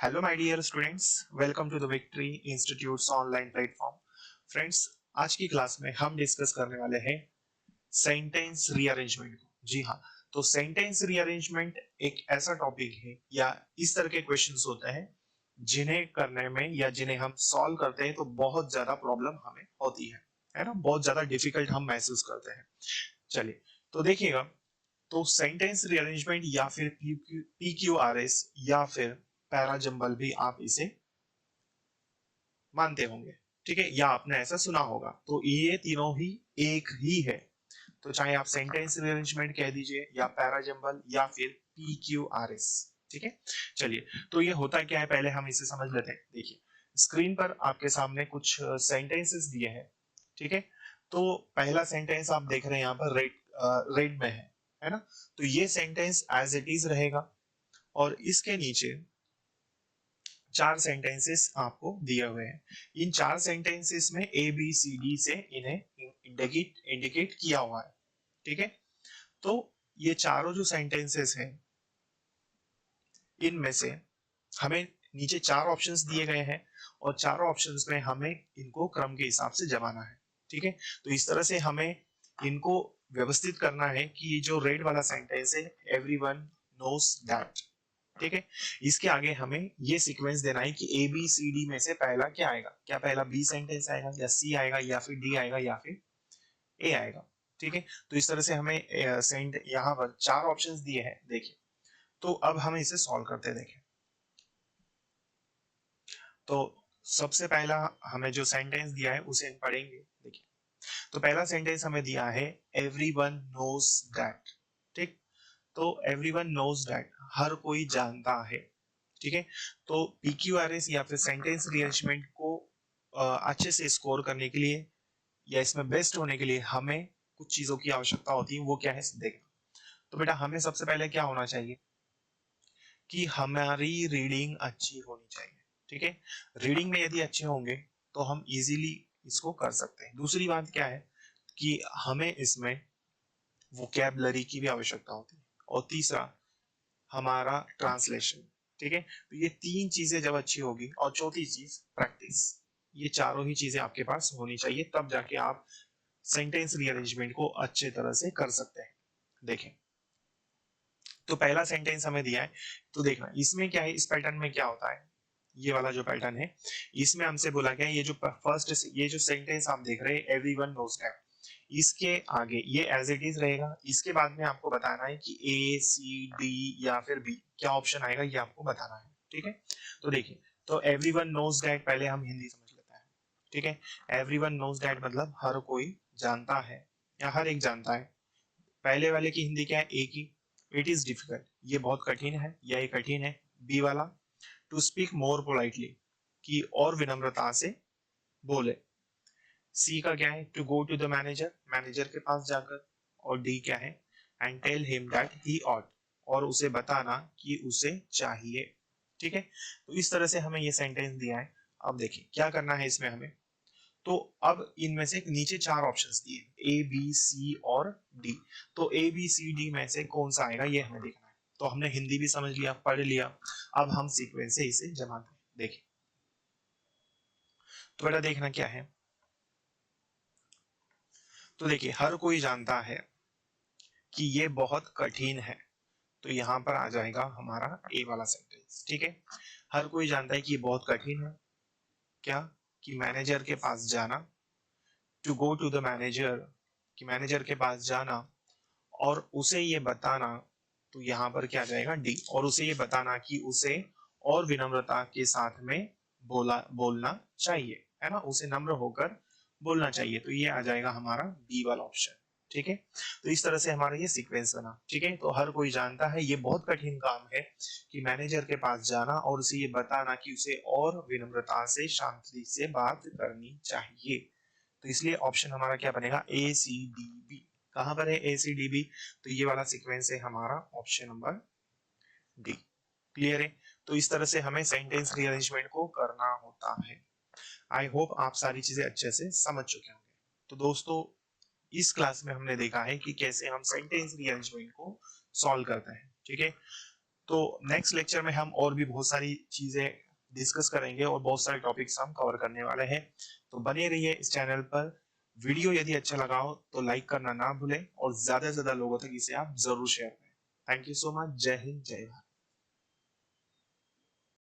Hello my dear students, welcome to the Victory Institutes online platform. Friends, आज की class में हम discuss करने वाले हैं सेंटेंस रीअरेंजमेंट को। जी हाँ, तो सेंटेंस रीअरेंजमेंट एक ऐसा टॉपिक है या इस तरह के क्वेश्चंस होते हैं जिन्हें करने में या जिन्हें हम सॉल्व करते हैं तो बहुत ज्यादा प्रॉब्लम हमें होती है ना, बहुत ज्यादा डिफिकल्ट हम महसूस करते हैं। चलिए, तो देखिएगा, तो सेंटेंस रीअरेंजमेंट या फिर PQRS या फिर पैराजंबल भी आप इसे मानते होंगे, ठीक है, या आपने ऐसा सुना होगा। तो ये तीनों ही एक ही है। तो चाहे आप सेंटेंस रीअरेंजमेंट कह दीजिए या पैराजंबल या फिर PQRS, ठीक है। चलिए, तो ये होता क्या है, पहले हम इसे समझ लेते हैं। देखिए, स्क्रीन पर आपके सामने कुछ सेंटेंसेस दिए हैं, ठीक है। तो पहला सेंटेंस आप देख रहे हैं यहाँ पर रेड में है ना। तो ये सेंटेंस एज इट इज रहेगा और इसके नीचे चार सेंटेंसेस आपको दिए हुए हैं। इन चार सेंटेंसेस में ABCD से इन्हें इंडिकेट किया हुआ है, ठीक है। तो ये चारों जो सेंटेंसेस हैं, इनमें से हमें नीचे चार ऑप्शंस दिए गए हैं और चारों ऑप्शंस में हमें इनको क्रम के हिसाब से जमाना है, ठीक है। तो इस तरह से हमें इनको व्यवस्थित करना है कि ये जो रेड वाला सेंटेंस है, एवरीवन नोस दैट, ठीक है, इसके आगे हमें ये सीक्वेंस देना है कि ABCD में से पहला क्या आएगा, क्या पहला B सेंटेंस आएगा या C आएगा या फिर D आएगा या फिर A आएगा, ठीक है। तो इस तरह से हमें सेंट यहाँ पर चार ऑप्शंस दिए हैं, देखिए। तो अब हम इसे सॉल्व करते हैं, देखें। तो सबसे पहला हमें जो सेंटेंस दिया है उसे हम पढ़ेंगे, देखिए। तो पहला सेंटेंस हमें दिया है एवरीवन नोज दैट, ठीक। तो एवरीवन नोज दैट, हर कोई जानता है, ठीक है। तो PQRS या फिर सेंटेंस रीअरेंजमेंट को अच्छे से स्कोर करने के लिए या इसमें बेस्ट होने के लिए हमें कुछ चीजों की आवश्यकता होती है। वो क्या है, देखना। तो बेटा, हमें सबसे पहले क्या होना चाहिए कि हमारी रीडिंग अच्छी होनी चाहिए, ठीक है। रीडिंग में यदि अच्छे होंगे तो हम इजीली इसको कर सकते हैं। दूसरी बात क्या है कि हमें इसमें वोकैबुलरी की भी आवश्यकता होती है। और तीसरा, हमारा ट्रांसलेशन, ठीक है। तो ये तीन चीजें जब अच्छी होगी, और चौथी चीज प्रैक्टिस, ये चारों ही चीजें आपके पास होनी चाहिए, तब जाके आप सेंटेंस रीअरेंजमेंट को अच्छे तरह से कर सकते हैं। देखें, तो पहला सेंटेंस हमें दिया है, तो देखना इसमें क्या है, इस पैटर्न में क्या होता है। ये वाला जो पैटर्न है, इसमें हमसे बोला गया ये जो फर्स्ट, ये जो सेंटेंस आप देख रहे हैं एवरीवन नोज दैट, इसके आगे ये एज इट इज रहेगा। इसके बाद में आपको बताना है कि A C D या फिर B क्या ऑप्शन आएगा, ये आपको बताना है, ठीक है। तो देखिए, तो एवरीवन नोज दैट पहले हम हिंदी समझ लेते हैं, ठीक है। एवरीवन नोज दैट मतलब हर कोई जानता है या हर एक जानता है। पहले वाले की हिंदी क्या है, एक ही, इट इज डिफिकल्ट, ये बहुत कठिन है या ये कठिन है। बी वाला, टू स्पीक मोर पोलाइटली, कि और विनम्रता से बोले। सी का क्या है, to go to the manager, manager के पास जाकर। और डी क्या है, and tell him that he ought, और उसे बताना कि उसे चाहिए, ठीक है। तो इस तरह से हमें ये सेंटेंस दिया है। अब देखिए क्या करना है इसमें हमें। तो अब इनमें से नीचे चार ऑप्शंस दिए, A B C और D। तो ABCD में से कौन सा आएगा ये हमें देखना है। तो हमने हिंदी भी समझ लिया, पढ़ लिया, अब हम सीक्वेंस से इसे जमाते हैं। देखिए, तो बेटा देखना क्या है। तो देखिए, हर कोई जानता है कि ये बहुत कठिन है। तो यहाँ पर आ जाएगा हमारा ए वाला सेंटेंस, ठीक है। हर कोई जानता है कि ये बहुत कठिन है, क्या, कि मैनेजर के पास जाना, to go to the manager, कि मैनेजर के पास जाना और उसे ये बताना। तो यहाँ पर क्या जाएगा, डी, और उसे ये बताना कि उसे और विनम्रता के साथ में बोलना चाहिए, है ना, उसे नम्र होकर बोलना चाहिए। तो ये आ जाएगा हमारा बी वाला ऑप्शन, ठीक है। तो इस तरह से हमारा ये सीक्वेंस बना, ठीक है। तो हर कोई जानता है ये बहुत कठिन काम है कि मैनेजर के पास जाना और उसे ये बताना कि उसे और विनम्रता से शांति से बात करनी चाहिए। तो इसलिए ऑप्शन हमारा क्या बनेगा, ACDB। कहां पर है ACDB, तो ये वाला सीक्वेंस है हमारा ऑप्शन नंबर डी। क्लियर है। तो इस तरह से हमें सेंटेंस रीअरेंजमेंट को करना होता है। आई होप आप सारी चीजें अच्छे से समझ चुके होंगे। तो दोस्तों, इस क्लास में हमने देखा है कि कैसे हम सेंटेंस रीअरेंजमेंट को सॉल्व करते हैं, ठीक है। तो नेक्स्ट लेक्चर में हम और भी बहुत सारी चीजें डिस्कस करेंगे और बहुत सारे टॉपिक्स हम कवर करने वाले हैं। तो बने रहिए इस चैनल पर। वीडियो यदि अच्छा लगा हो तो लाइक करना ना भूलें और ज्यादा से ज्यादा लोगों तक इसे आप जरूर शेयर करें। Thank you so much. जय हिंद, जय भारत।